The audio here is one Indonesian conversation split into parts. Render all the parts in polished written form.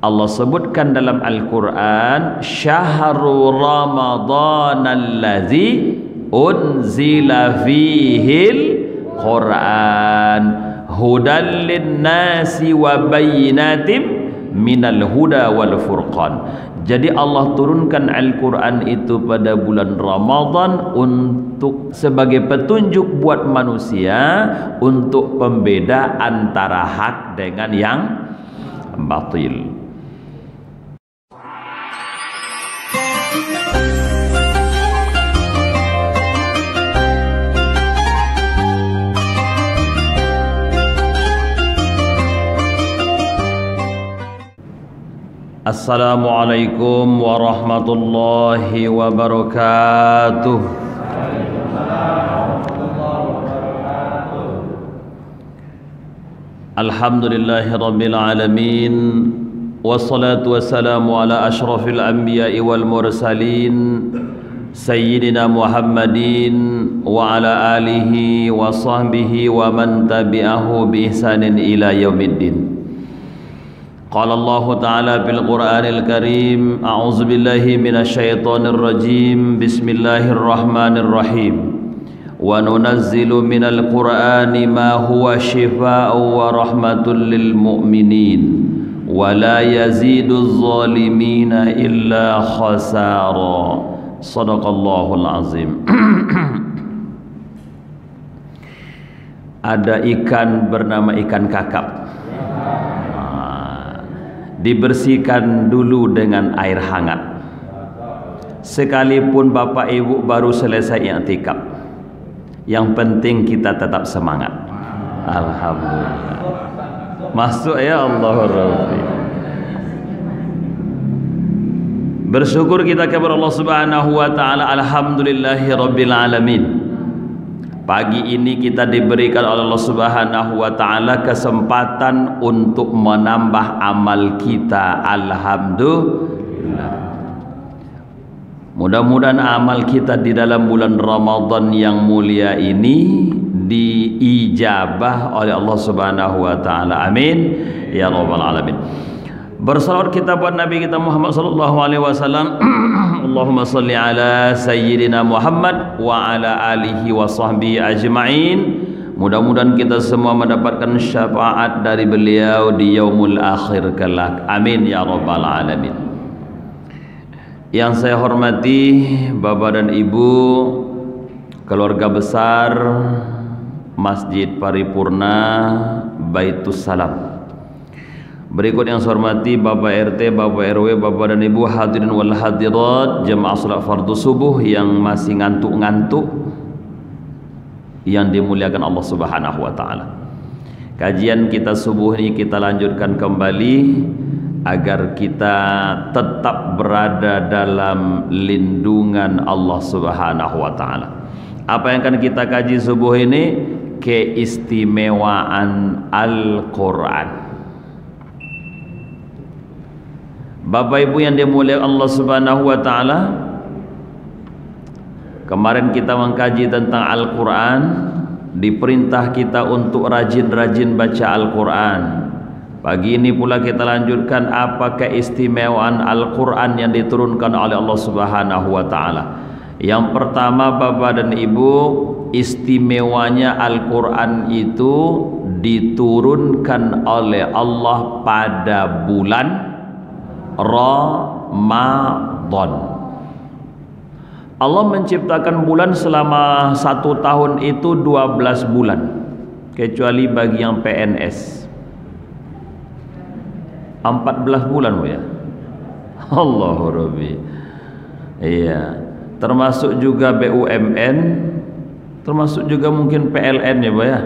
Allah sebutkan dalam Al-Quran, syahrul Ramadan allazi unzila fihil Quran hudan linnasi wa bayyinatim minal huda wal furqan. Jadi Allah turunkan Al-Quran itu pada bulan Ramadan untuk sebagai petunjuk buat manusia untuk pembeda antara hak dengan yang batil. Assalamualaikum warahmatullahi wabarakatuh. Alhamdulillahi rabbil alamin, wassalatu wassalamu ala ashrafil anbiya'i wal mursalin sayyidina Muhammadin wa ala alihi wa sahbihi wa man tabi'ahu bi ihsanin ila yaumiddin. قال الله تعالى في القرآن الكريم أعوذ بالله من الشيطان الرجيم بسم الله الرحمن الرحيم وننزل من القرآن ما هو شفاء ورحمة للمؤمنين ولا يزيد الظالمين إلا خسارا صدق الله العظيم. Ada ikan bernama ikan kakap, dibersihkan dulu dengan air hangat. Sekalipun bapak ibu baru selesai i'tikaf, yang penting kita tetap semangat. Alhamdulillah. Masuk ya Allah Rabbi. Bersyukur kita kepada Allah Subhanahu wa taala. Alhamdulillahi rabbil alamin. Pagi ini kita diberikan oleh Allah Subhanahu wa taala kesempatan untuk menambah amal kita. Alhamdulillah. Mudah-mudahan amal kita di dalam bulan Ramadan yang mulia ini diijabah oleh Allah Subhanahu wa taala. Amin ya rabbal alamin. Bersalawat kita buat Nabi kita Muhammad sallallahu alaihi wasallam. Allahumma salli ala sayyidina Muhammad wa ala alihi wa sahbihi ajma'in. Mudah-mudahan kita semua mendapatkan syafaat dari beliau di yaumul akhir kelak. Amin ya rabbal alamin. Yang saya hormati Bapak dan Ibu, keluarga besar Masjid Paripurna Baitus Salam. Berikut yang saya hormati Bapak RT, Bapak RW, Bapak dan Ibu hadirin wal hadirat, jemaah salat fardu subuh yang masih ngantuk-ngantuk, yang dimuliakan Allah Subhanahu wa taala. Kajian kita subuh ini kita lanjutkan kembali agar kita tetap berada dalam lindungan Allah Subhanahu wa taala. Apa yang akan kita kaji subuh ini? Keistimewaan Al-Qur'an. Bapak Ibu yang dimuliakan Allah Subhanahu wa taala, kemarin kita mengkaji tentang Al-Qur'an, diperintah kita untuk rajin-rajin baca Al-Qur'an. Pagi ini pula kita lanjutkan apa keistimewaan Al-Qur'an yang diturunkan oleh Allah Subhanahu wa taala. Yang pertama Bapak dan Ibu, istimewanya Al-Qur'an itu diturunkan oleh Allah pada bulan Ramadan. Allah menciptakan bulan selama 1 tahun itu 12 bulan, kecuali bagi yang PNS 14 bulan ya. Allahu Rabbi. Iya, termasuk juga BUMN, termasuk juga mungkin PLN ya Pak ya.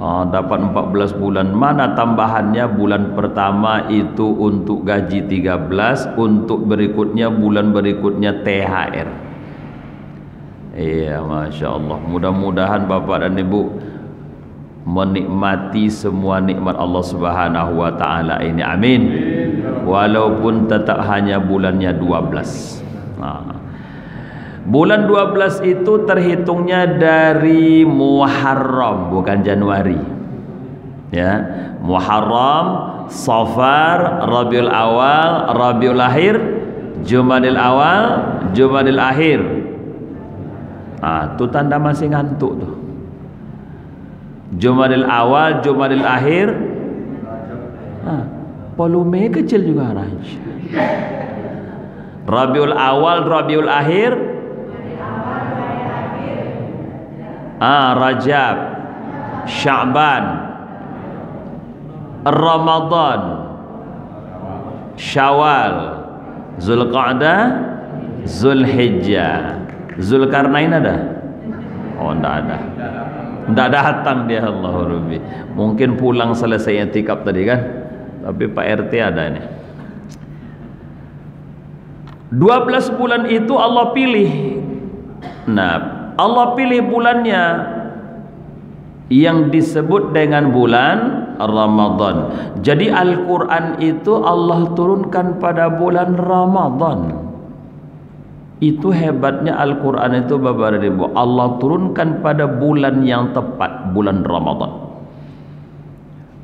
Dapat 14 bulan. Mana tambahannya? Bulan pertama itu untuk gaji 13, untuk berikutnya bulan berikutnya THR. Iya, Masya Allah. Mudah-mudahan Bapak dan Ibu menikmati semua nikmat Allah Subhanahu wa taala ini. Amin. Walaupun tetap hanya bulannya 12. Bulan 12 itu terhitungnya dari Muharram, bukan Januari. Ya, Muharram, Safar, Rabiul Awal, Rabiul Akhir, Jumadil Awal, Jumadil Akhir. Tu tanda masih ngantuk tuh. Jumadil Awal, Jumadil Akhir. Volume kecil juga Raj. Rabiul Awal, Rabiul Akhir. Rajab, Sya'ban, Ramadan, Syawal, Zulqa'dah, Zulhijjah. Zulkarnain ada? Enggak ada. Enggak datang dia, Allah Rabbi. Mungkin pulang selesai i'tikaf tadi kan. Tapi Pak RT ada ini. 12 bulan itu Allah pilih. Nah, Allah pilih bulannya yang disebut dengan bulan Ramadan. Jadi Al-Quran itu Allah turunkan pada bulan Ramadan. Itu hebatnya Al-Quran itu Bapak dan Ibu. Allah turunkan pada bulan yang tepat, bulan Ramadan.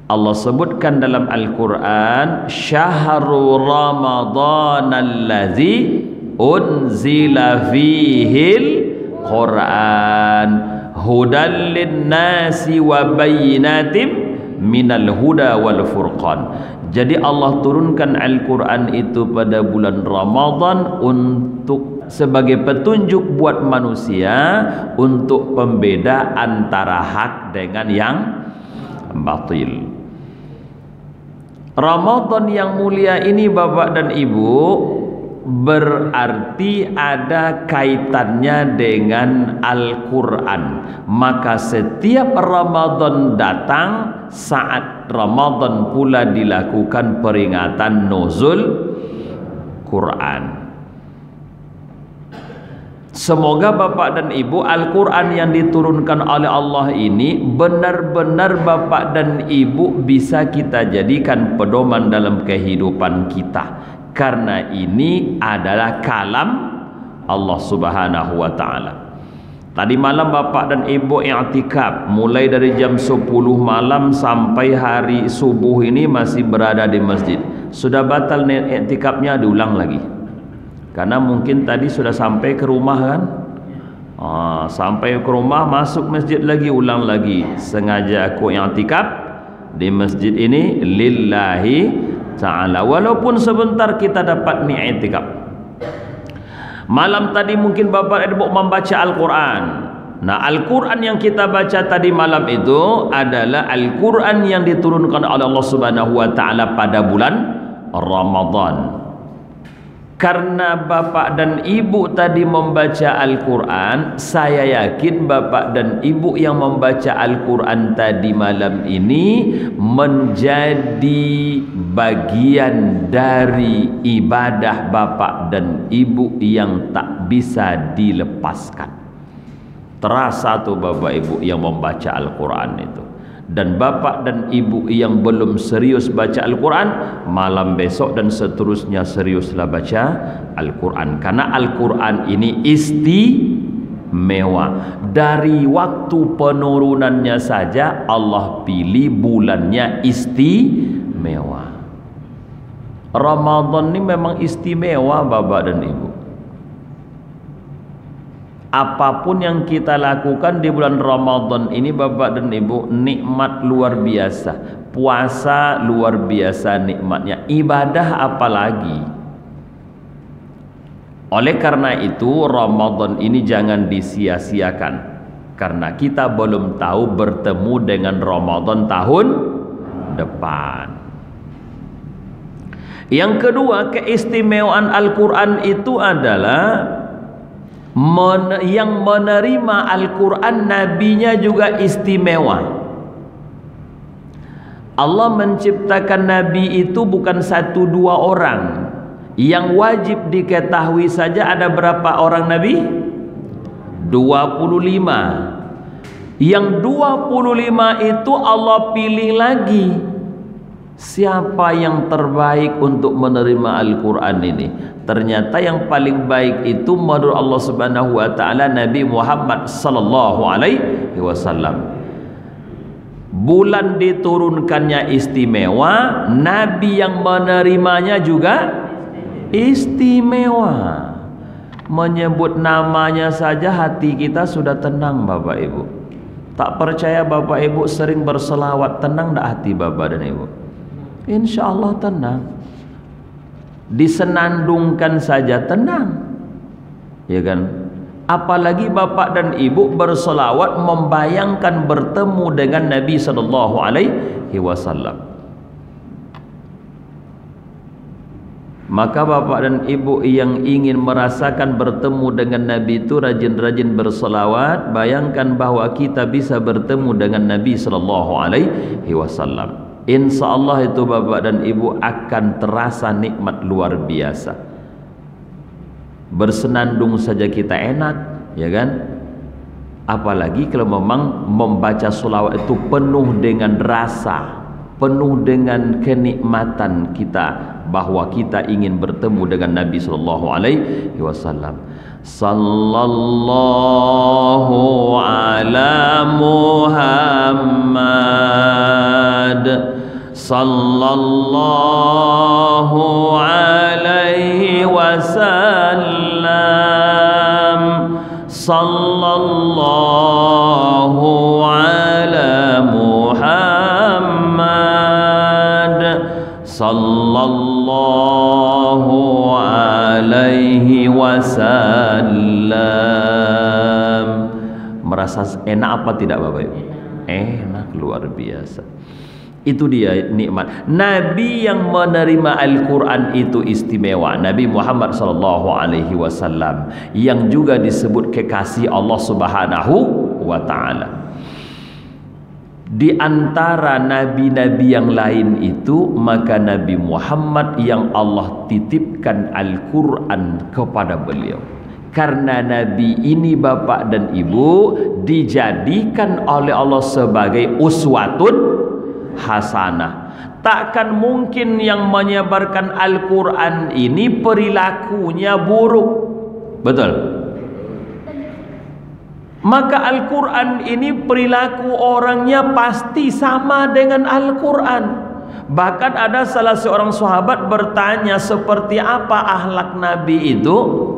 Allah sebutkan dalam Al-Quran, Syahrul Ramadan allazi unzila fihil Quran hudan linnasi wa bayyinatim minal huda wal furqan. Jadi Allah turunkan Al-Quran itu pada bulan Ramadan untuk sebagai petunjuk buat manusia untuk pembeda antara hak dengan yang batil. Ramadan yang mulia ini Bapak dan Ibu berarti ada kaitannya dengan Al-Quran. Maka setiap Ramadan datang, saat Ramadan pula dilakukan peringatan nuzul Quran. Semoga Bapak dan Ibu Al-Quran yang diturunkan oleh Allah ini benar-benar Bapak dan Ibu bisa kita jadikan pedoman dalam kehidupan kita. Karena ini adalah kalam Allah Subhanahu wa ta'ala. Tadi malam Bapak dan Ibu i'tikaf mulai dari jam 10 malam sampai hari subuh ini masih berada di masjid. Sudah batal i'tikafnya, diulang lagi. Karena mungkin tadi sudah sampai ke rumah kan. Sampai ke rumah masuk masjid lagi, ulang lagi. Sengaja aku i'tikaf di masjid ini lillahi ta'ala. Walaupun sebentar kita dapat i'tikaf. Malam tadi mungkin Bapak Ibu membaca Al-Quran. Nah, Al-Quran yang kita baca tadi malam itu adalah Al-Quran yang diturunkan oleh Allah Subhanahu wa ta'ala pada bulan Ramadan. Karena Bapak dan Ibu tadi membaca Al-Quran, saya yakin Bapak dan Ibu yang membaca Al-Quran tadi malam ini menjadi bagian dari ibadah Bapak dan Ibu yang tak bisa dilepaskan. Terasa tuh Bapak Ibu yang membaca Al-Quran itu. Dan Bapak dan Ibu yang belum serius baca Al-Quran, malam besok dan seterusnya seriuslah baca Al-Quran. Karena Al-Quran ini istimewa. Dari waktu penurunannya saja Allah pilih bulannya istimewa. Ramadan ini memang istimewa Bapak dan Ibu. Apapun yang kita lakukan di bulan Ramadan ini Bapak dan Ibu, nikmat luar biasa. Puasa luar biasa nikmatnya. Ibadah apalagi. Oleh karena itu Ramadan ini jangan disia-siakan. Karena kita belum tahu bertemu dengan Ramadan tahun depan. Yang kedua, keistimewaan Al-Quran itu adalah yang menerima Al-Quran nabinya juga istimewa. Allah menciptakan nabi itu bukan 1-2 orang. Yang wajib diketahui saja ada berapa orang nabi? 25. Yang 25 itu Allah pilih lagi. Siapa yang terbaik untuk menerima Al-Quran ini? Ternyata yang paling baik itu menurut Allah Subhanahu wa ta'ala Nabi Muhammad sallallahu alaihi wasallam. bulan diturunkannya istimewa, Nabi yang menerimanya juga istimewa. Menyebut namanya saja hati kita sudah tenang Bapak Ibu. Tak percaya Bapak Ibu sering berselawat, tenang tak hati Bapak dan Ibu? Insya Allah tenang. Disenandungkan saja tenang, ya kan? Apalagi Bapak dan Ibu berselawat membayangkan bertemu dengan Nabi Sallallahu Alaihi Wasallam. Maka Bapak dan Ibu yang ingin merasakan bertemu dengan Nabi itu rajin-rajin berselawat. Bayangkan bahwa kita bisa bertemu dengan Nabi Sallallahu Alaihi Wasallam. Insya Allah itu Bapak dan Ibu akan terasa nikmat luar biasa. Bersenandung saja kita enak, ya kan? Apalagi kalau memang membaca selawat itu penuh dengan rasa, penuh dengan kenikmatan kita, bahwa kita ingin bertemu dengan Nabi Sallallahu Alaihi Wasallam. Sallallahu ala Muhammad, sallallahu alaihi wasallam, sallallahu ala Muhammad, sallallahu alaihi wasallam. Merasa enak apa tidak Bapak Ibu? Enak luar biasa. Itu dia nikmat. Nabi yang menerima Al-Quran itu istimewa. Nabi Muhammad sallallahu alaihi wasallam yang juga disebut kekasih Allah Subhanahu wa taala. Di antara nabi-nabi yang lain itu, maka Nabi Muhammad yang Allah titipkan Al-Quran kepada beliau. Karena Nabi ini Bapak dan Ibu dijadikan oleh Allah sebagai uswatun hasanah. Takkan mungkin yang menyebarkan Al-Quran ini perilakunya buruk. Betul? Maka Al-Quran ini perilaku orangnya pasti sama dengan Al-Quran. Bahkan ada salah seorang sahabat bertanya, seperti apa akhlak Nabi itu?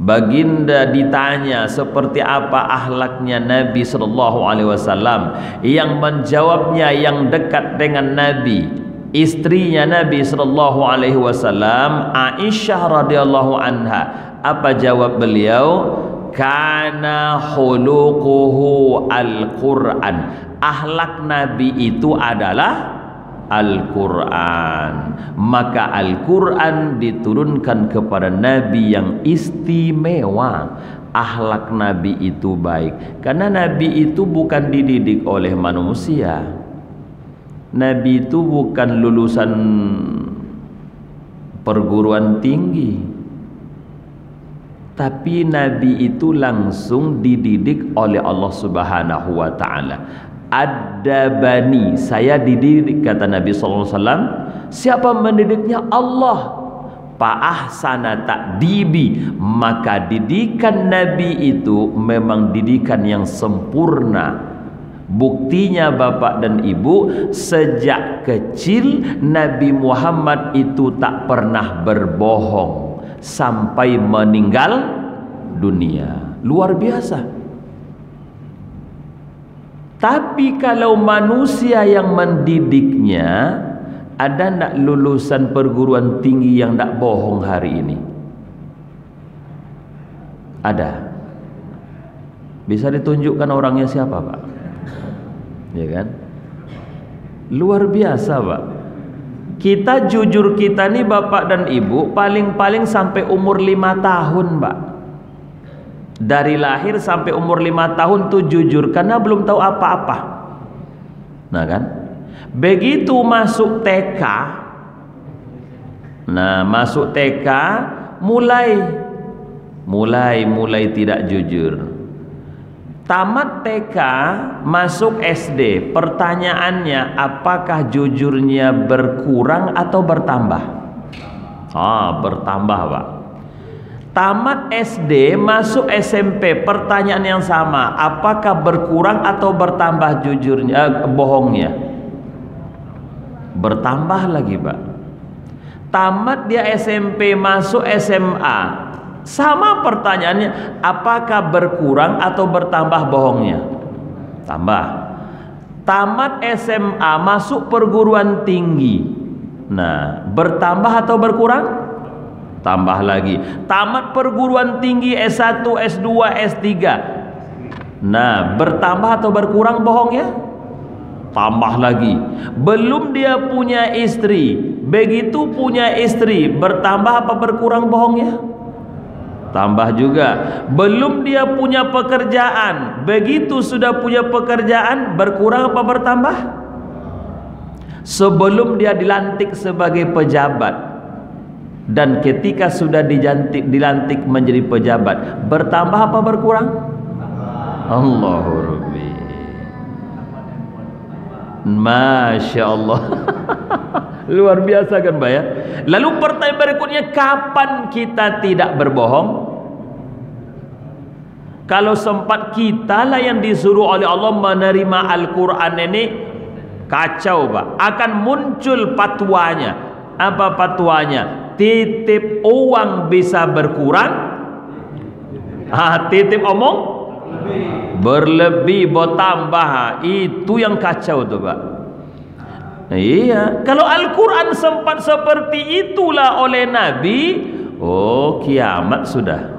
Baginda ditanya seperti apa akhlaknya Nabi Sallallahu Alaihi Wasallam. Yang menjawabnya yang dekat dengan Nabi, istrinya Nabi Sallallahu Alaihi Wasallam, Aisyah radhiyallahu anha. Apa jawab beliau? Kana khuluquhu al-Quran. Akhlak Nabi itu adalah Al-Quran. Maka Al-Quran diturunkan kepada Nabi yang istimewa. Akhlak Nabi itu baik, karena Nabi itu bukan dididik oleh manusia. Nabi itu bukan lulusan perguruan tinggi, tapi Nabi itu langsung dididik oleh Allah Subhanahu wa taala. Adabani, saya dididik, kata Nabi sallallahu alaihi wasallam. Siapa mendidiknya? Allah. Fa-ahsana ta'dibi, maka didikan Nabi itu memang didikan yang sempurna. Buktinya Bapak dan Ibu, sejak kecil Nabi Muhammad itu tak pernah berbohong sampai meninggal dunia. Luar biasa. Tapi kalau manusia yang mendidiknya, ada nak lulusan perguruan tinggi yang tak bohong hari ini? Ada. Bisa ditunjukkan orangnya siapa Pak? Ya kan? Luar biasa Pak. Kita jujur kita nih Bapak dan Ibu, paling-paling sampai umur 5 tahun Pak. Dari lahir sampai umur 5 tahun tuh jujur, karena belum tahu apa-apa. Nah kan, begitu masuk TK, nah masuk TK mulai tidak jujur. Tamat TK, masuk SD, pertanyaannya apakah jujurnya berkurang atau bertambah? Bertambah Pak. tamat SD masuk SMP, pertanyaan yang sama, apakah berkurang atau bertambah jujurnya, bohongnya? Bertambah lagi, Pak. Tamat dia SMP masuk SMA, sama pertanyaannya, apakah berkurang atau bertambah bohongnya? Tambah. Tamat SMA masuk perguruan tinggi, nah bertambah atau berkurang? Tambah lagi. Tamat perguruan tinggi S1, S2, S3, nah bertambah atau berkurang bohongnya? Tambah lagi. Belum dia punya istri, begitu punya istri bertambah apa berkurang bohongnya? Tambah juga. Belum dia punya pekerjaan, begitu sudah punya pekerjaan berkurang apa bertambah? Sebelum dia dilantik sebagai pejabat dan ketika sudah dilantik menjadi pejabat, bertambah apa berkurang? Allahu Rabbi. Masya Allah. Luar biasa kan, Pak ya? Lalu pertanyaan berikutnya, kapan kita tidak berbohong? Kalau sempat kita lah yang disuruh oleh Allah menerima Al-Quran ini, kacau, Pak. Akan muncul fatwanya. Apa fatwanya? Titip uang bisa berkurang, titip omong berlebih, bertambah. Itu yang kacau tuh, Pak. Iya, kalau Al-Quran sempat seperti itulah oleh Nabi, oh kiamat sudah.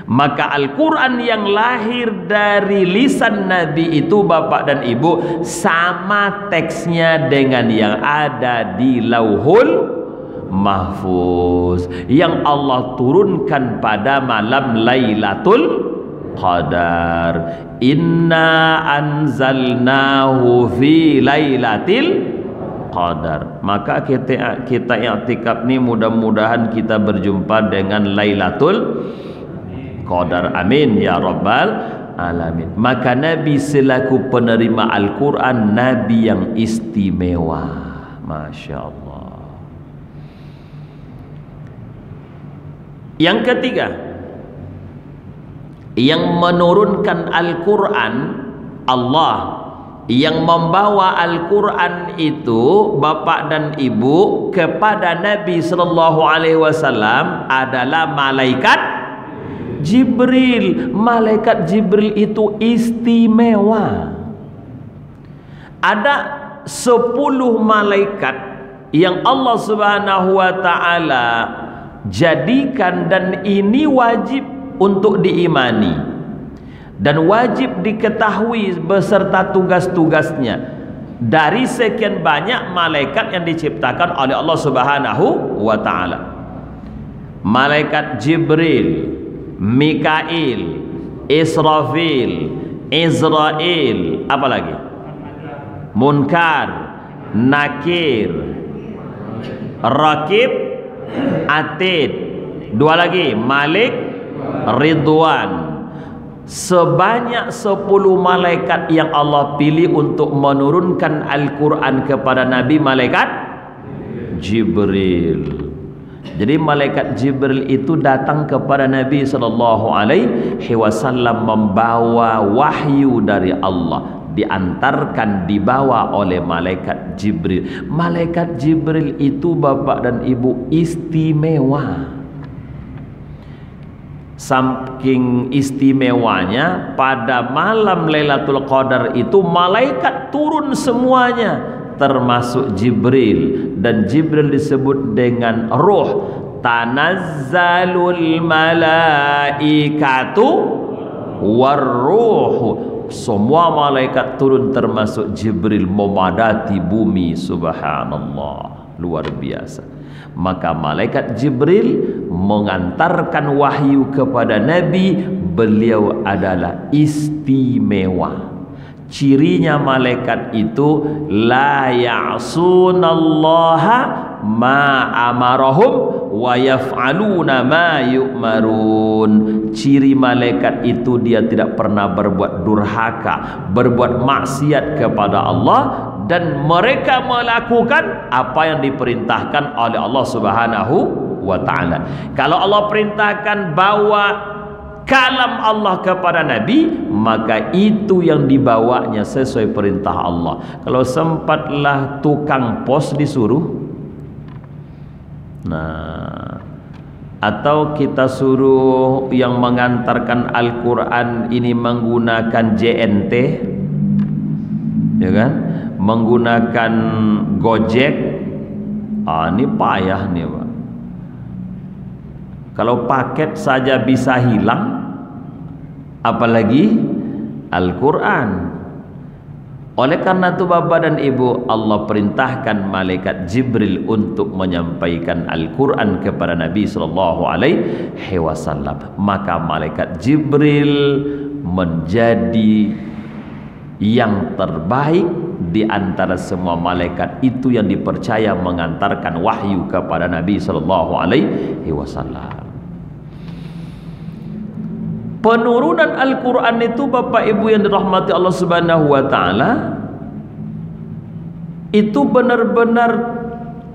Maka Al-Quran yang lahir dari lisan Nabi itu, Bapak dan Ibu, sama teksnya dengan yang ada di Lauhul Mahfuz yang Allah turunkan pada malam Lailatul Qadar. Inna anzalnahu fi Lailatul Qadar. Maka kita i'tikaf nih, mudah-mudahan kita berjumpa dengan Lailatul Qadar. Amin ya rabbal alamin. Maka Nabi selaku penerima Al-Quran, Nabi yang istimewa. Masya Allah. Yang ketiga, yang menurunkan Al-Quran, Allah. Yang membawa Al-Quran itu, Bapak dan Ibu, kepada Nabi Sallallahu Alaihi Wasallam adalah malaikat Jibril. Malaikat Jibril itu istimewa. Ada 10 malaikat yang Allah Subhanahu wa Ta'ala jadikan, dan ini wajib untuk diimani dan wajib diketahui beserta tugas-tugasnya. Dari sekian banyak malaikat yang diciptakan oleh Allah Subhanahu wa Ta'ala, malaikat Jibril, Mikail, Israfil, Israel, apa lagi? Munkar, Nakir, Rakib, Atid, 2 lagi, Malik, Ridwan. Sebanyak 10 malaikat yang Allah pilih untuk menurunkan Al-Quran kepada Nabi, malaikat Jibril. Jadi malaikat Jibril itu datang kepada Nabi Sallallahu Alaihi Wasallam membawa wahyu dari Allah, diantarkan, dibawa oleh malaikat Jibril. Malaikat Jibril itu, Bapak dan Ibu, istimewa. Saking istimewanya, pada malam Lailatul Qadar itu malaikat turun semuanya, termasuk Jibril. Dan Jibril disebut dengan ruh. Tanazzalul malaikatu warruh. Semua malaikat turun termasuk Jibril memadati bumi. Subhanallah, luar biasa. Maka malaikat Jibril mengantarkan wahyu kepada Nabi. Beliau adalah istimewa. Cirinya malaikat itu la ya'sunallaha ma amarahum wa yaf'aluna ma yu'marun. Ciri malaikat itu dia tidak pernah berbuat durhaka, berbuat maksiat kepada Allah, dan mereka melakukan apa yang diperintahkan oleh Allah Subhanahu wa ta'ala. Kalau Allah perintahkan bawa kalam Allah kepada Nabi, maka itu yang dibawanya sesuai perintah Allah. Kalau sempatlah tukang pos disuruh, nah, atau kita suruh yang mengantarkan Al-Quran ini menggunakan JNT, ya kan, menggunakan Gojek, ini payah nih Pak. Kalau paket saja bisa hilang, apalagi Al-Quran. Oleh karena itu Bapak dan Ibu, Allah perintahkan malaikat Jibril untuk menyampaikan Al-Quran kepada Nabi SAW. Maka malaikat Jibril menjadi yang terbaik di antara semua malaikat itu yang dipercaya mengantarkan wahyu kepada Nabi SAW. Penurunan Al-Quran itu Bapak Ibu yang dirahmati Allah Subhanahu wa Ta'ala, itu benar-benar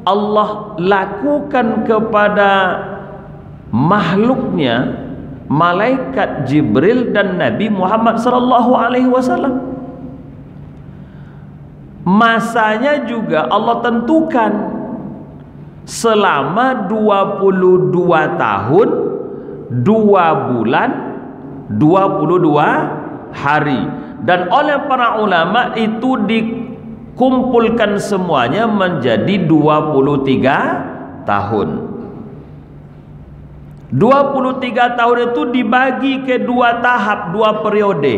Allah lakukan kepada makhluknya, malaikat Jibril dan Nabi Muhammad sallallahu alaihi wasallam. Masanya juga Allah tentukan selama 22 tahun 2 bulan 22 hari, dan oleh para ulama itu dikumpulkan semuanya menjadi 23 tahun. 23 tahun itu dibagi ke 2 tahap, 2 periode.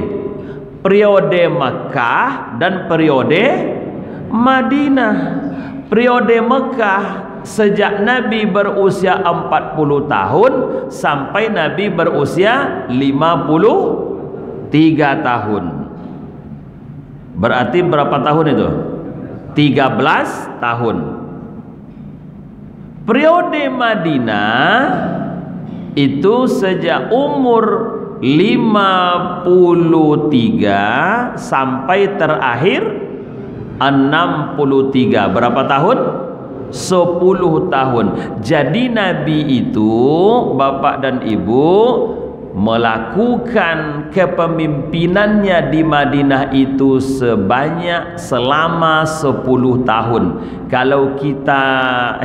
Periode Mekah dan periode Madinah. Periode Mekah sejak Nabi berusia 40 tahun sampai Nabi berusia 53 tahun. Berarti berapa tahun itu? 13 tahun. Periode Madinah itu sejak umur 53 sampai terakhir 63. Berapa tahun? 10 tahun. Jadi Nabi itu Bapak dan Ibu melakukan kepemimpinannya di Madinah itu selama 10 tahun. Kalau kita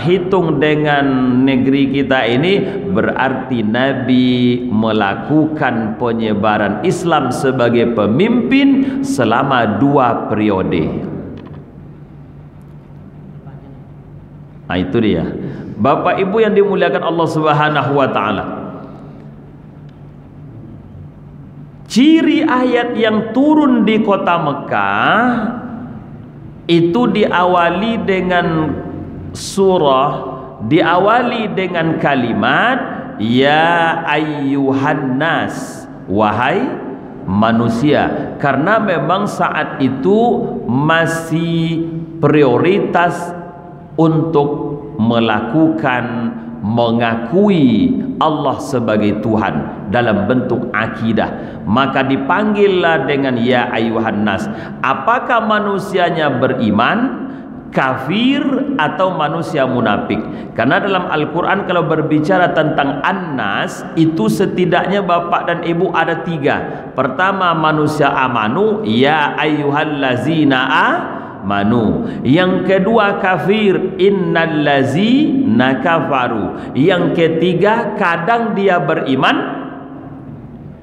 hitung dengan negeri kita ini, berarti Nabi melakukan penyebaran Islam sebagai pemimpin selama 2 periode. Nah itu dia Bapak Ibu yang dimuliakan Allah Subhanahu wa Ta'ala. Ciri ayat yang turun di kota Mekah itu diawali dengan surah, diawali dengan kalimat ya ayyuhan nas, wahai manusia, karena memang saat itu masih prioritas untuk melakukan mengakui Allah sebagai Tuhan dalam bentuk akidah. Maka dipanggillah dengan ya ayyuhan nas. Apakah manusianya beriman, kafir, atau manusia munafik? Karena dalam Al-Quran kalau berbicara tentang an-nas itu setidaknya Bapak dan Ibu ada 3. Pertama manusia amanu, ya ayyuhallazina manu. Yang kedua kafir, innallazina kafaru. Yang ketiga kadang dia beriman,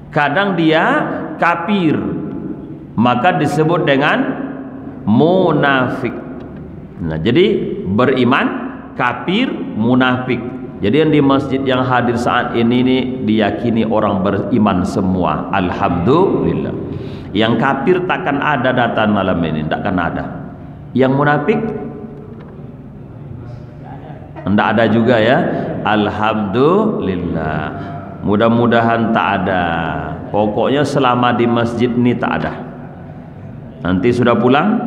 kadang dia kafir, maka disebut dengan munafik. Nah, jadi beriman, kafir, munafik. Jadi yang di masjid yang hadir saat ini diyakini orang beriman semua, alhamdulillah. Yang kafir takkan ada datang malam ini, takkan ada. Yang munafik tidak ada juga ya, alhamdulillah. Mudah-mudahan tak ada. Pokoknya selama di masjid ini tak ada. Nanti sudah pulang,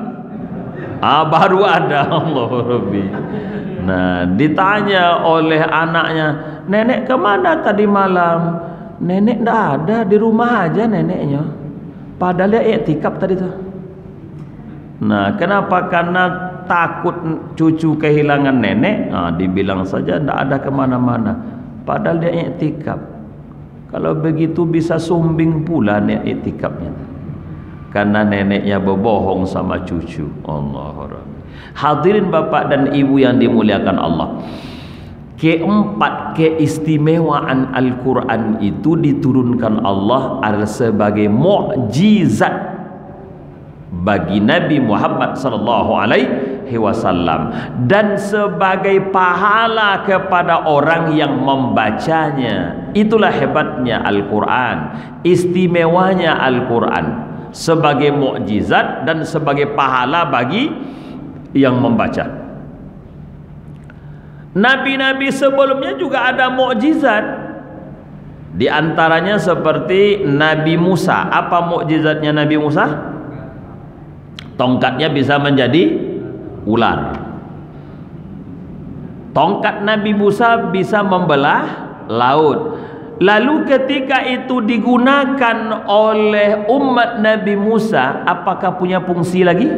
baru ada. Allah Rabbi. Nah, ditanya oleh anaknya, nenek kemana tadi malam? Nenek tidak ada, di rumah aja neneknya. Padahal dia iktikaf tadi tuh. Nah, kenapa? Karena takut cucu kehilangan nenek, dibilang saja tidak ada kemana-mana, padahal dia iktikaf. Kalau begitu bisa sumbing pula iktikafnya, karena neneknya berbohong sama cucu. Allahu Akbar. Hadirin bapak dan ibu yang dimuliakan Allah, keempat keistimewaan Al-Quran itu diturunkan Allah adalah sebagai mukjizat bagi Nabi Muhammad sallallahu alaihi wasallam dan sebagai pahala kepada orang yang membacanya. Itulah hebatnya Al-Quran, istimewanya Al-Quran sebagai mukjizat dan sebagai pahala bagi yang membaca. Nabi-nabi sebelumnya juga ada mukjizat. Di antaranya seperti Nabi Musa. Apa mukjizatnya Nabi Musa? Tongkatnya bisa menjadi ular. Tongkat Nabi Musa bisa membelah laut. Lalu ketika itu digunakan oleh umat Nabi Musa, apakah punya fungsi lagi?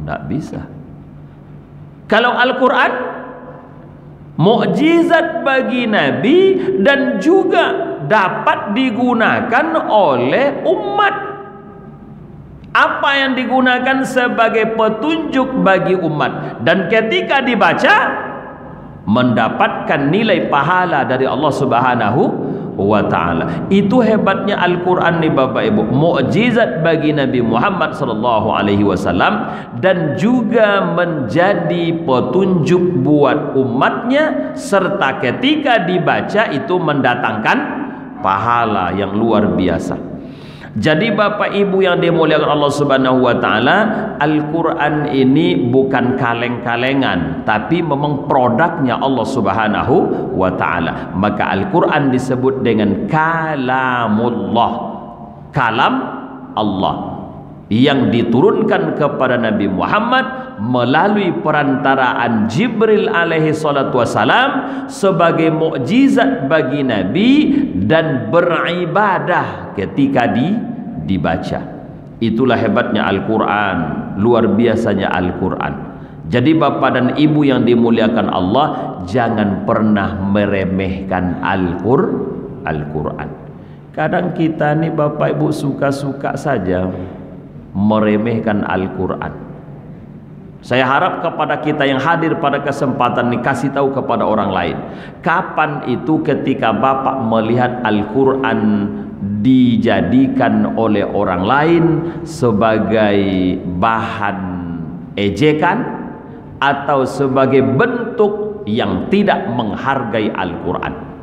Tidak bisa. Kalau Al-Quran mukjizat bagi Nabi dan juga dapat digunakan oleh umat. Apa yang digunakan sebagai petunjuk bagi umat, dan ketika dibaca mendapatkan nilai pahala dari Allah Subhanahu wa ta'ala. Itu hebatnya Al-Quran nih Bapak Ibu, mukjizat bagi Nabi Muhammad sallallahu alaihi wasallam dan juga menjadi petunjuk buat umatnya, serta ketika dibaca itu mendatangkan pahala yang luar biasa. Jadi Bapak Ibu yang dimuliakan Allah Subhanahu wa ta'ala, Al-Quran ini bukan kaleng-kalengan, tapi memang produknya Allah Subhanahu wa ta'ala. Maka Al-Quran disebut dengan kalamullah, kalam Allah, yang diturunkan kepada Nabi Muhammad melalui perantaraan Jibril alaihi salatu wassalam sebagai mukjizat bagi Nabi dan beribadah ketika dibaca. Itulah hebatnya Al-Quran, luar biasanya Al-Quran. Jadi bapak dan ibu yang dimuliakan Allah, jangan pernah meremehkan Al-Quran. Kadang kita nih bapak ibu suka-suka saja meremehkan Al-Quran. Saya harap kepada kita yang hadir pada kesempatan ini, kasih tahu kepada orang lain, kapan itu ketika bapak melihat Al-Quran dijadikan oleh orang lain sebagai bahan ejekan atau sebagai bentuk yang tidak menghargai Al-Quran.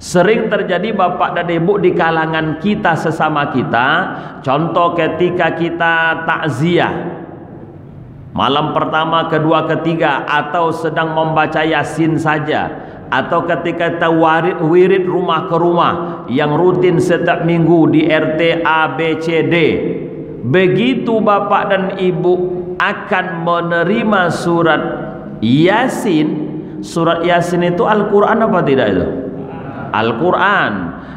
Sering terjadi bapak dan ibu di kalangan kita sesama kita. Contoh ketika kita takziah malam pertama, kedua, ketiga, atau sedang membaca Yasin saja, atau ketika kita wirid rumah ke rumah yang rutin setiap minggu di RT A, B, C, D. Begitu bapak dan ibu akan menerima surat Yasin. Surat Yasin itu Al-Quran apa tidak itu? Al-Quran.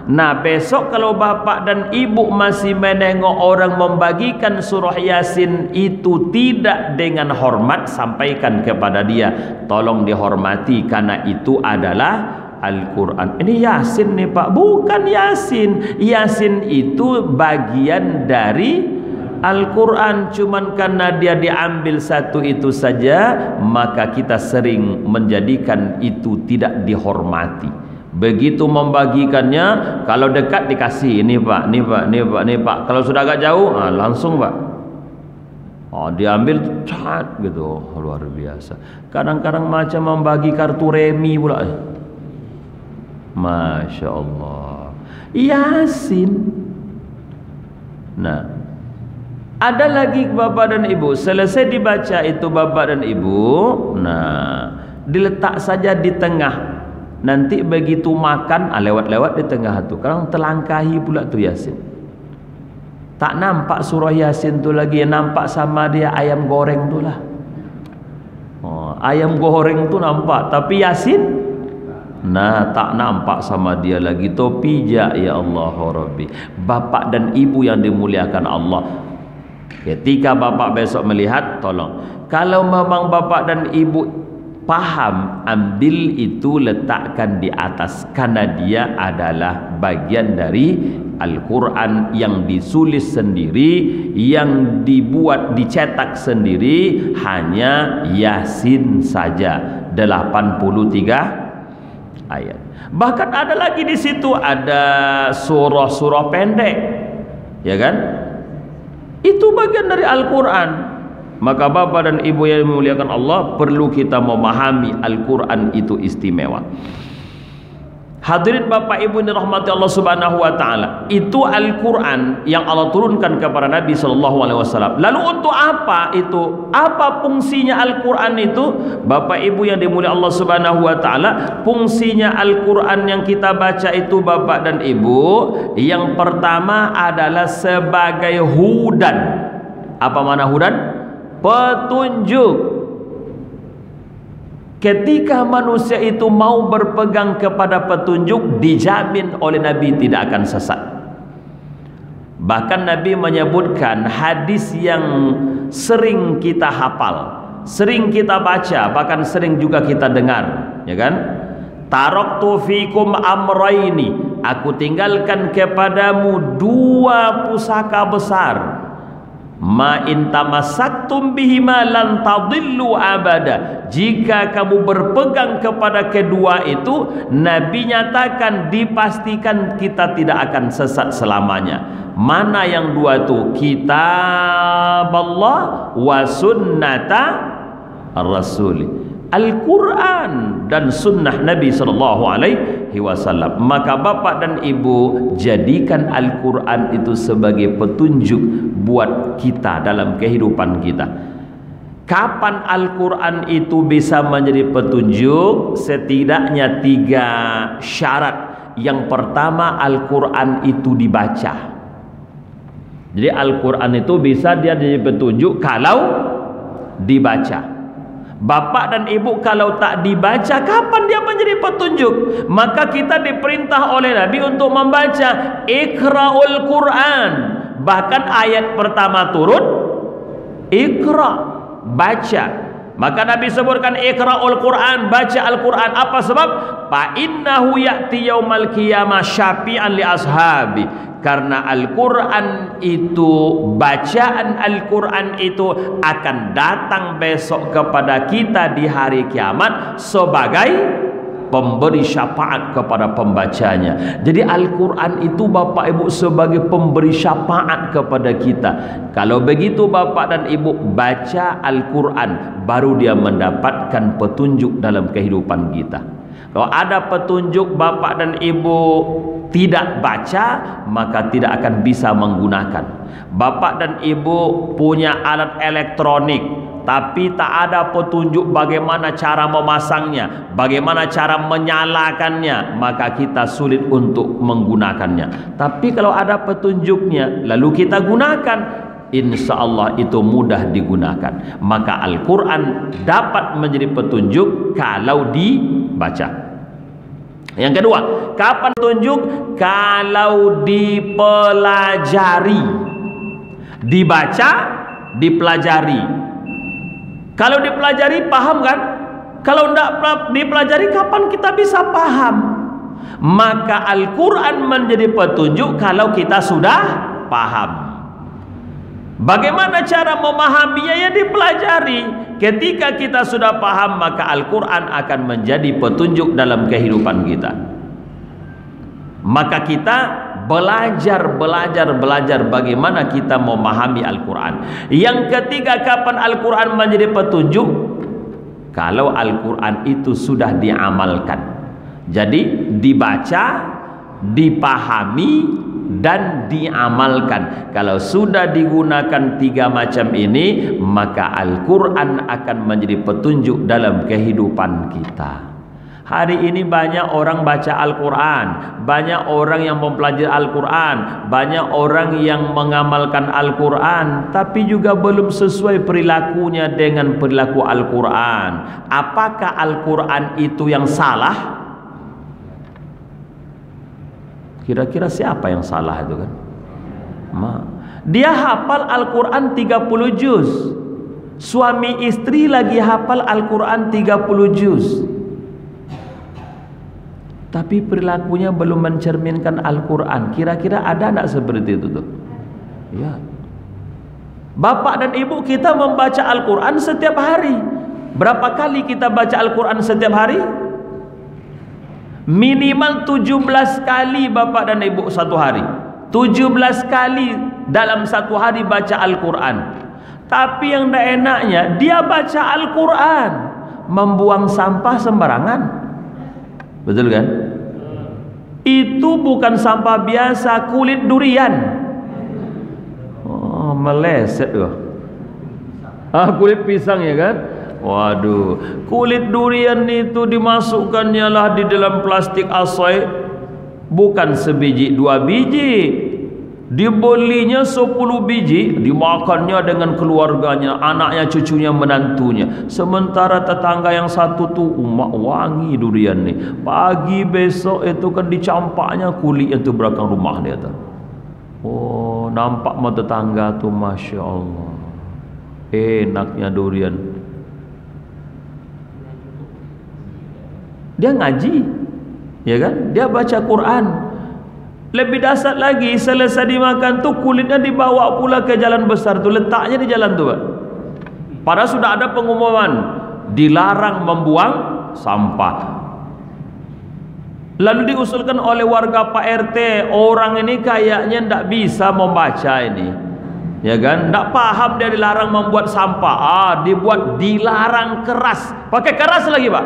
Nah besok kalau bapak dan ibu masih menengok orang membagikan surah Yasin itu tidak dengan hormat, sampaikan kepada dia, tolong dihormati karena itu adalah Al-Quran. Ini Yasin nih pak, bukan Yasin. Yasin itu bagian dari Al-Quran, cuman karena dia diambil satu itu saja, maka kita sering menjadikan itu tidak dihormati. Begitu membagikannya, kalau dekat dikasih ini pak, ini pak, ini pak, ini pak. Kalau sudah agak jauh, langsung pak. Diambil cat gitu, luar biasa. Kadang-kadang macam membagi kartu remi pula. Masya Allah. Yasin. Nah, ada lagi bapak dan ibu, selesai dibaca itu bapak dan ibu, nah diletak saja di tengah. Nanti begitu makan, lewat-lewat di tengah tu, kadang terlangkahi pula tu Yasin. Tak nampak surah Yasin tu lagi, nampak sama dia ayam goreng tu lah. Ayam goreng tu nampak, tapi Yasin, nah tak nampak sama dia lagi. Topi ja, ya Allah Rabbi. Bapak dan ibu yang dimuliakan Allah, Ketika bapak besok melihat, tolong. Kalau memang bapak dan ibu paham, ambil itu letakkan di atas, karena dia adalah bagian dari Al-Quran yang disulis sendiri, yang dibuat, dicetak sendiri, hanya Yasin saja, 83 ayat. Bahkan ada lagi di situ, ada surah-surah pendek, ya kan? Itu bagian dari Al-Quran. Maka bapak dan ibu yang dimuliakan Allah, perlu kita memahami Al-Quran itu istimewa. Hadirin bapak ibu yang dirahmati Allah subhanahu wa ta'ala, itu Al-Quran yang Allah turunkan kepada Nabi SAW. Lalu untuk apa itu? Apa fungsinya Al-Quran itu? Bapak ibu yang dimuliakan Allah subhanahu wa ta'ala, fungsinya Al-Quran yang kita baca itu bapak dan ibu, yang pertama adalah sebagai hudan. Apa mana hudan? Petunjuk. Ketika manusia itu mau berpegang kepada petunjuk, dijamin oleh Nabi tidak akan sesat. Bahkan Nabi menyebutkan hadis yang sering kita hafal, sering kita baca, bahkan sering juga kita dengar, ya kan? Taraktu fikum amraini, aku tinggalkan kepadamu dua pusaka besar. Ma in tamassaktum bihima lan tadillu abada. Jika kamu berpegang kepada kedua itu, Nabi nyatakan, dipastikan kita tidak akan sesat selamanya. Mana yang dua itu? Kitab Allah wa sunnata Rasul. Al-Quran dan sunnah Nabi SAW. Maka bapak dan ibu, jadikan Al-Quran itu sebagai petunjuk buat kita dalam kehidupan kita. Kapan Al-Quran itu bisa menjadi petunjuk? Setidaknya 3 syarat. Yang pertama, Al-Quran itu dibaca. Jadi Al-Quran itu bisa dia jadi petunjuk kalau dibaca. Bapak dan ibu, kalau tak dibaca, kapan dia menjadi petunjuk? Maka kita diperintah oleh Nabi untuk membaca. Iqra'ul Quran. Bahkan ayat pertama turun, Iqra', baca. Maka Nabi sebutkan Iqra'ul Quran, baca Al-Quran. Apa sebab? Fa innahu ya'ti yaumal qiyamah syafi'an li ashabi. Karena Al-Quran itu, bacaan Al-Quran itu akan datang besok kepada kita di hari kiamat sebagai pemberi syafaat kepada pembacanya. Jadi Al-Quran itu bapak ibu sebagai pemberi syafaat kepada kita. Kalau begitu bapak dan ibu, baca Al-Quran, baru dia mendapatkan petunjuk dalam kehidupan kita. Kalau ada petunjuk bapak dan ibu tidak baca, maka tidak akan bisa menggunakan. Bapak dan ibu punya alat elektronik, tapi tak ada petunjuk bagaimana cara memasangnya, bagaimana cara menyalakannya, maka kita sulit untuk menggunakannya. Tapi kalau ada petunjuknya, lalu kita gunakan, insya Allah itu mudah digunakan. Maka Al-Quran dapat menjadi petunjuk kalau dibaca. Yang kedua, kapan petunjuk? Kalau dipelajari. Dibaca, dipelajari. Kalau dipelajari, paham kan? Kalau tidak dipelajari, kapan kita bisa paham? Maka Al-Quran menjadi petunjuk kalau kita sudah paham. Bagaimana cara memahaminya? Ya dipelajari. Ketika kita sudah paham, maka Al-Quran akan menjadi petunjuk dalam kehidupan kita. Maka kita belajar bagaimana kita memahami Al-Quran. Yang ketiga, kapan Al-Quran menjadi petunjuk? Kalau Al-Quran itu sudah diamalkan. Jadi dibaca, dipahami, dan diamalkan. Kalau sudah digunakan 3 macam ini, maka Al-Quran akan menjadi petunjuk dalam kehidupan kita. Hari ini banyak orang baca Al-Quran, banyak orang yang mempelajari Al-Quran, banyak orang yang mengamalkan Al-Quran, tapi juga belum sesuai perilakunya dengan perilaku Al-Quran. Apakah Al-Quran itu yang salah? Kira-kira siapa yang salah itu kan? Dia hafal Al-Quran 30 juz. Suami istri lagi hafal Al-Quran 30 juz. Tapi perilakunya belum mencerminkan Al-Quran. Kira-kira ada tak seperti itu tuh? Ya. Bapak dan ibu kita membaca Al-Quran setiap hari. Berapa kali kita baca Al-Quran setiap hari? Minimal 17 kali bapak dan ibu satu hari. 17 kali dalam satu hari baca Al-Quran. Tapi yang tak enaknya, dia baca Al-Quran, membuang sampah sembarangan. Betul kan? Itu bukan sampah biasa, kulit durian. Oh, meleset tuh. Kulit pisang ya kan? Waduh, kulit durian itu dimasukkannya lah di dalam plastik asoy. Bukan sebiji, 2 biji. Dibelinya 10 biji, dimakannya dengan keluarganya, anaknya, cucunya, menantunya. Sementara tetangga yang satu tuh wangi durian nih. Pagi besok itu kan dicampaknya kulit itu belakang rumah dia tuh. Oh, nampak mau tetangga tuh, Masya Allah, enaknya durian. Dia ngaji, ya kan? Dia baca Quran. Lebih dasar lagi, selesai dimakan tuh kulitnya dibawa pula ke jalan besar tuh, letaknya di jalan tuh, Pak. Padahal sudah ada pengumuman dilarang membuang sampah. Lalu diusulkan oleh warga Pak RT, orang ini kayaknya tidak bisa membaca ini, ya kan? Tidak paham dia dilarang membuat sampah. Dilarang keras, pakai keras lagi, Pak.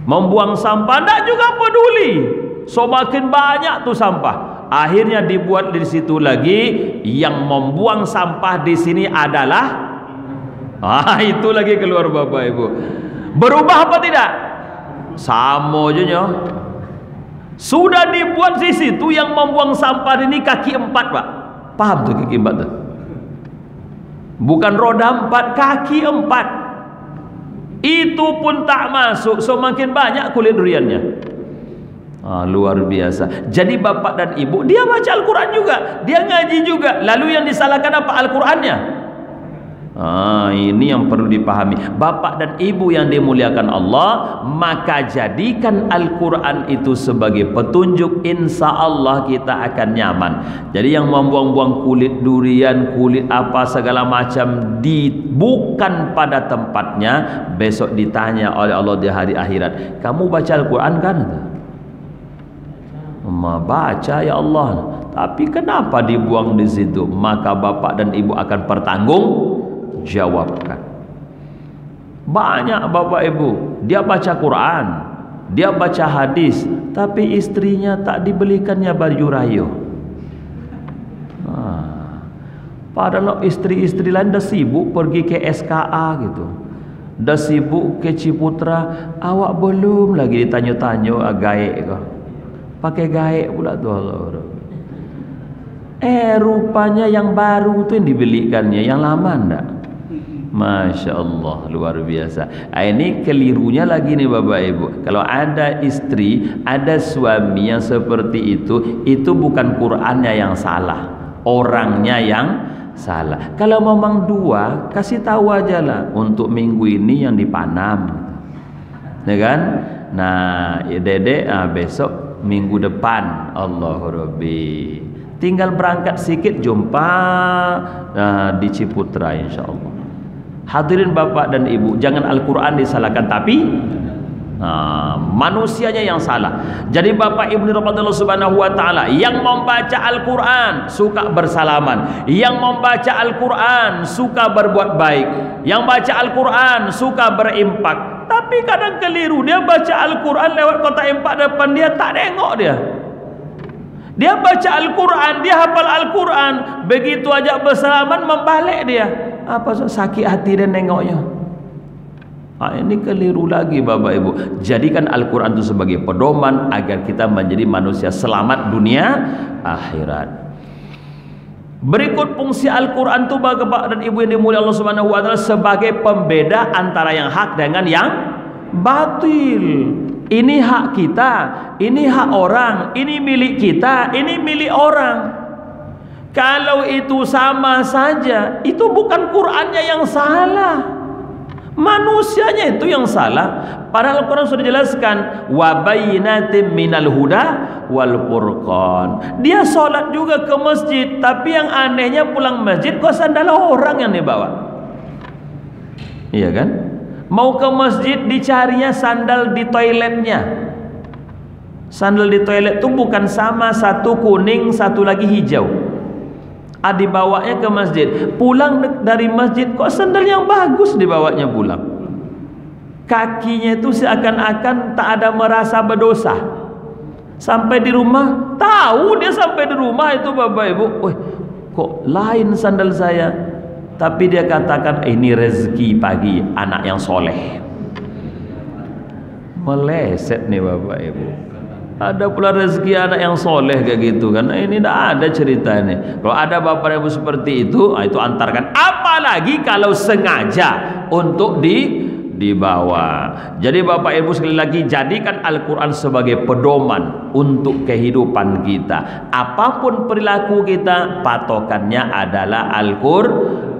Membuang sampah tidak juga peduli. So makin banyak tuh sampah. Akhirnya dibuat di situ lagi, yang membuang sampah di sini adalah itu lagi keluar Bapak Ibu. Berubah apa tidak? Sama aja nyo. Sudah dibuat di situ yang membuang sampah ini kaki 4, Pak. Paham tuh kaki 4 tuh? Bukan roda 4, kaki 4. Itu pun tak masuk. So makin banyak kulit duriannya. Luar biasa. Jadi bapak dan ibu, dia baca Al-Quran juga, dia ngaji juga. Lalu yang disalahkan apa? Al-Qurannya. Ini yang perlu dipahami. Bapak dan ibu yang dimuliakan Allah, maka jadikan Al-Quran itu sebagai petunjuk. Insya Allah kita akan nyaman. Jadi yang membuang-buang kulit durian, kulit apa segala macam, bukan pada tempatnya. Besok ditanya oleh Allah di hari akhirat, kamu baca Al-Quran kan? Baca ya Allah, tapi kenapa dibuang di situ? Maka bapak dan ibu akan bertanggung jawabkan. Banyak bapak ibu, dia baca Quran, dia baca hadis, tapi istrinya tak dibelikannya baju rayo. Padahal istri-istri lain dah sibuk pergi ke SKA gitu, dah sibuk ke Ciputra, awak belum lagi ditanya-tanya gaek kau. Pakai gaek pula tuh Allah. Rupanya yang baru tuh yang dibelikannya, yang lama enggak. Masya Allah, luar biasa. Ini kelirunya lagi nih Bapak Ibu. Kalau ada istri, ada suami yang seperti itu bukan Qur'annya yang salah, orangnya yang salah. Kalau memang dua, kasih tahu aja lah, untuk minggu ini yang di Panam, ya kan? Nah, ya Dedek, besok minggu depan, Allahu Rabbi, tinggal berangkat sikit jumpa di Ciputra insyaallah. Hadirin bapak dan ibu, jangan Al-Quran disalahkan, tapi manusianya yang salah. Jadi bapak ibu Allah subhanahu wa ta'ala, yang membaca Al-Quran suka bersalaman, yang membaca Al-Quran suka berbuat baik, yang baca Al-Quran suka berimpak. Tapi kadang keliru, dia baca Al-Quran lewat kotak impak depan dia, tak nengok dia. Dia baca Al-Quran, dia hafal Al-Quran, begitu ajak bersalaman membalik dia. Apa sakit hati dia nengoknya. Ini keliru lagi Bapak Ibu. Jadikan Al-Quran itu sebagai pedoman agar kita menjadi manusia selamat dunia akhirat. Berikut fungsi Al-Quran itu Bapak dan Ibu yang dimuliakan Allah Subhanahu wa taala sebagai pembeda antara yang hak dengan yang batil. Ini hak kita, ini hak orang, ini milik kita, ini milik orang. Kalau itu sama saja, itu bukan Qur'annya yang salah, manusianya itu yang salah. Padahal Al-Quran sudah dijelaskan, wa bayyinatin minal huda wal furqan. Dia sholat juga ke masjid, tapi yang anehnya pulang masjid kok sandal orang yang dibawa. Iya kan? Mau ke masjid dicarinya sandal di toiletnya. Sandal di toilet itu bukan sama, satu kuning, satu lagi hijau. Dibawanya ke masjid, pulang dari masjid kok sandal yang bagus dibawanya pulang. Kakinya itu seakan-akan tak ada merasa berdosa. Sampai di rumah, tahu dia sampai di rumah itu Bapak Ibu, kok lain sandal saya. Tapi dia katakan ini rezeki pagi anak yang soleh. Meleset nih Bapak Ibu. Ada pula rezeki anak yang soleh kayak gitu kan. Ini tidak ada ceritanya. Kalau ada bapak ibu seperti itu antarkan. Apalagi kalau sengaja untuk dibawa. Jadi bapak ibu sekali lagi, jadikan Al-Quran sebagai pedoman untuk kehidupan kita. Apapun perilaku kita, patokannya adalah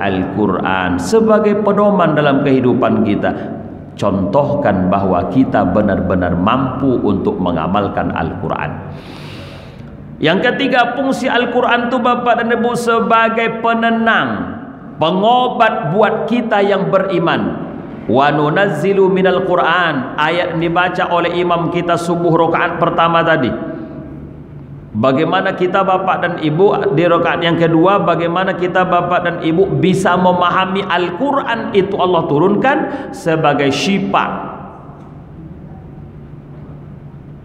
Al-Quran sebagai pedoman dalam kehidupan kita. Contohkan bahwa kita benar-benar mampu untuk mengamalkan Al-Quran. Yang ketiga, fungsi Al-Quran itu Bapak dan Ibu sebagai penenang, pengobat buat kita yang beriman. Wa nunazzilu minal Quran, ayat yang dibaca oleh imam kita subuh rakaat pertama tadi. Bagaimana kita Bapak dan Ibu di rakaat yang kedua, bagaimana kita Bapak dan Ibu bisa memahami Al-Quran itu Allah turunkan sebagai syifa,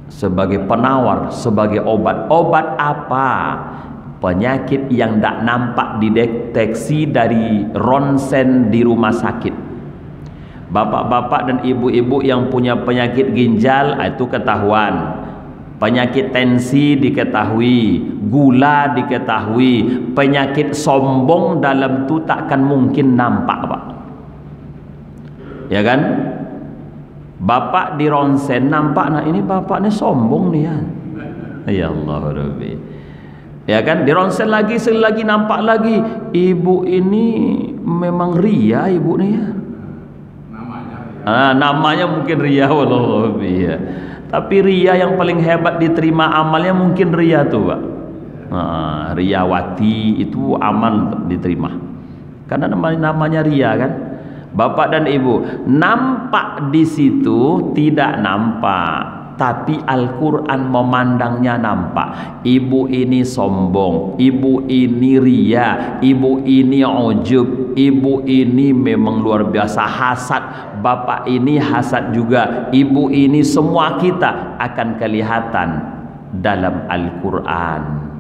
sebagai penawar, sebagai obat. Obat apa? Penyakit yang tidak nampak dideteksi dari ronsen di rumah sakit. Bapak-bapak dan ibu-ibu yang punya penyakit ginjal itu ketahuan. Penyakit tensi diketahui, gula diketahui, penyakit sombong dalam itu takkan mungkin nampak Pak. Ya kan? Bapak di ronsen nampak, nah ini bapaknya sombong nih ya. Ya Allah Rabbi. Ya kan? Di ronsen lagi, selagi nampak lagi, ibu ini memang ria ibu nih ya. Namanya mungkin ria wallahu ya. Tapi ria yang paling hebat diterima amalnya mungkin ria tuh Pak. Riyawati itu amal diterima. Karena namanya ria kan. Bapak dan Ibu, nampak di situ tidak nampak. Tapi Al-Quran memandangnya nampak. Ibu ini sombong, ibu ini ria, ibu ini ujub, ibu ini memang luar biasa hasad, bapak ini hasad juga, ibu ini, semua kita akan kelihatan dalam Al-Quran.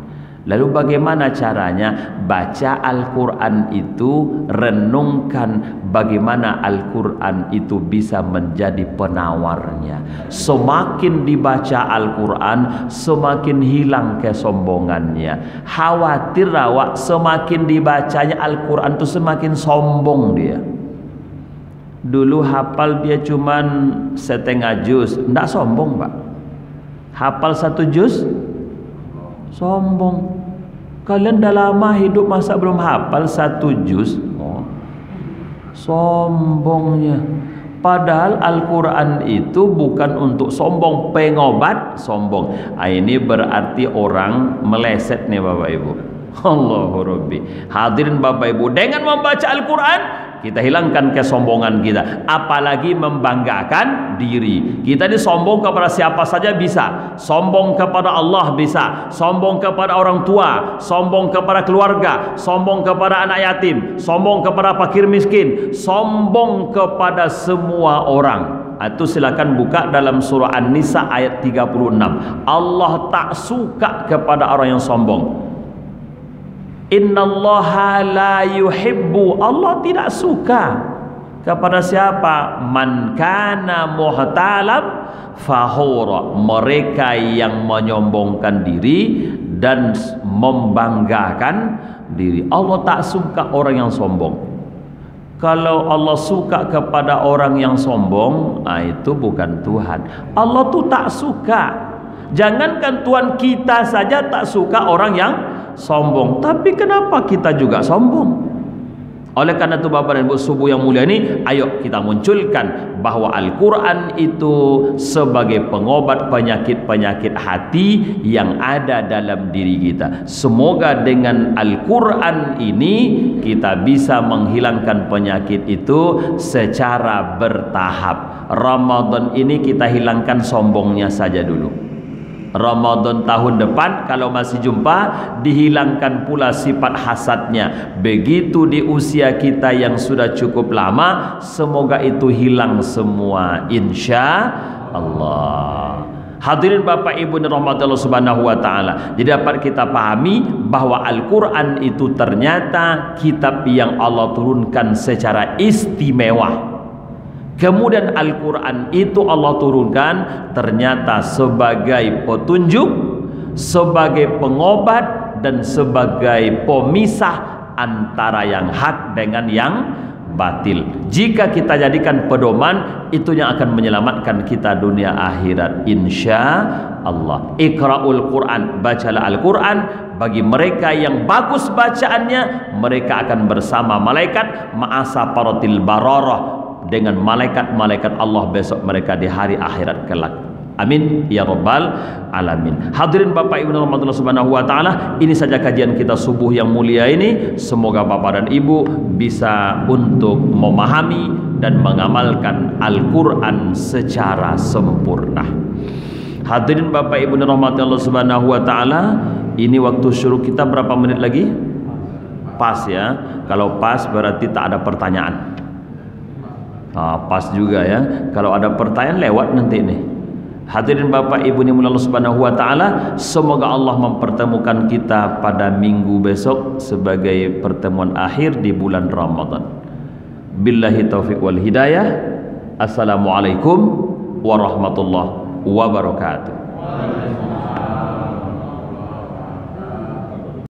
Lalu bagaimana caranya? Baca Al-Quran itu, renungkan bagaimana Al-Quran itu bisa menjadi penawarnya. Semakin dibaca Al-Quran, semakin hilang kesombongannya. Khawatir awak semakin dibacanya Al-Quran itu semakin sombong dia. Dulu hafal dia cuman setengah juz, tidak sombong Pak. Hafal 1 juz, sombong. Kalian dah lama hidup masa belum hafal 1 juz? Sombongnya. Padahal Al-Quran itu bukan untuk sombong, pengobat sombong. Ini berarti orang meleset nih Bapak Ibu. Allahu Rabbi. Hadirin Bapak Ibu, dengan membaca Al-Quran kita hilangkan kesombongan kita, apalagi membanggakan diri. Kita ini sombong kepada siapa saja bisa. Sombong kepada Allah bisa, sombong kepada orang tua, sombong kepada keluarga, sombong kepada anak yatim, sombong kepada fakir miskin, sombong kepada semua orang. Itu silakan buka dalam surah An-Nisa ayat 36. Allah tak suka kepada orang yang sombong. Innallaha la yuhibbu, Allah tidak suka kepada siapa? Man kana muhtalam fakhura, mereka yang menyombongkan diri dan membanggakan diri. Allah tak suka orang yang sombong. Kalau Allah suka kepada orang yang sombong, itu bukan Tuhan. Allah tuh tak suka. Jangankan Tuhan kita saja tak suka orang yang sombong. Tapi kenapa kita juga sombong? Oleh karena itu Bapak dan Ibu subuh yang mulia ini, ayo kita munculkan bahwa Al-Quran itu sebagai pengobat penyakit-penyakit hati yang ada dalam diri kita. Semoga dengan Al-Quran ini kita bisa menghilangkan penyakit itu secara bertahap. Ramadan ini kita hilangkan sombongnya saja dulu. Ramadan tahun depan kalau masih jumpa, dihilangkan pula sifat hasadnya. Begitu di usia kita yang sudah cukup lama, semoga itu hilang semua, insya Allah. Hadirin Bapak Ibu dan rahmat Allah Subhanahu wa taala. Jadi dapat kita pahami bahwa Al-Qur'an itu ternyata kitab yang Allah turunkan secara istimewa. Kemudian Al-Quran itu Allah turunkan ternyata sebagai petunjuk, sebagai pengobat, dan sebagai pemisah antara yang hak dengan yang batil. Jika kita jadikan pedoman, itu yang akan menyelamatkan kita dunia akhirat, insya Allah. Iqra'ul Quran, bacalah Al-Quran. Bagi mereka yang bagus bacaannya, mereka akan bersama malaikat ma'asa paratil bararah, dengan malaikat-malaikat Allah besok mereka di hari akhirat kelak. Amin ya rabbal alamin. Hadirin Bapak Ibu rahmatullah subhanahu wa taala, ini saja kajian kita subuh yang mulia ini. Semoga Bapak dan Ibu bisa untuk memahami dan mengamalkan Al-Quran secara sempurna. Hadirin Bapak Ibu rahmatullah subhanahu wa taala, ini waktu syuruk kita berapa menit lagi? Pas ya. Kalau pas berarti tak ada pertanyaan. Pas juga ya. Kalau ada pertanyaan lewat nanti nih. Hadirin Bapak Ibu yang Allah Subhanahu wa taala, semoga Allah mempertemukan kita pada minggu besok sebagai pertemuan akhir di bulan Ramadan. Billahi taufiq wal hidayah. Assalamualaikum warahmatullahi wabarakatuh.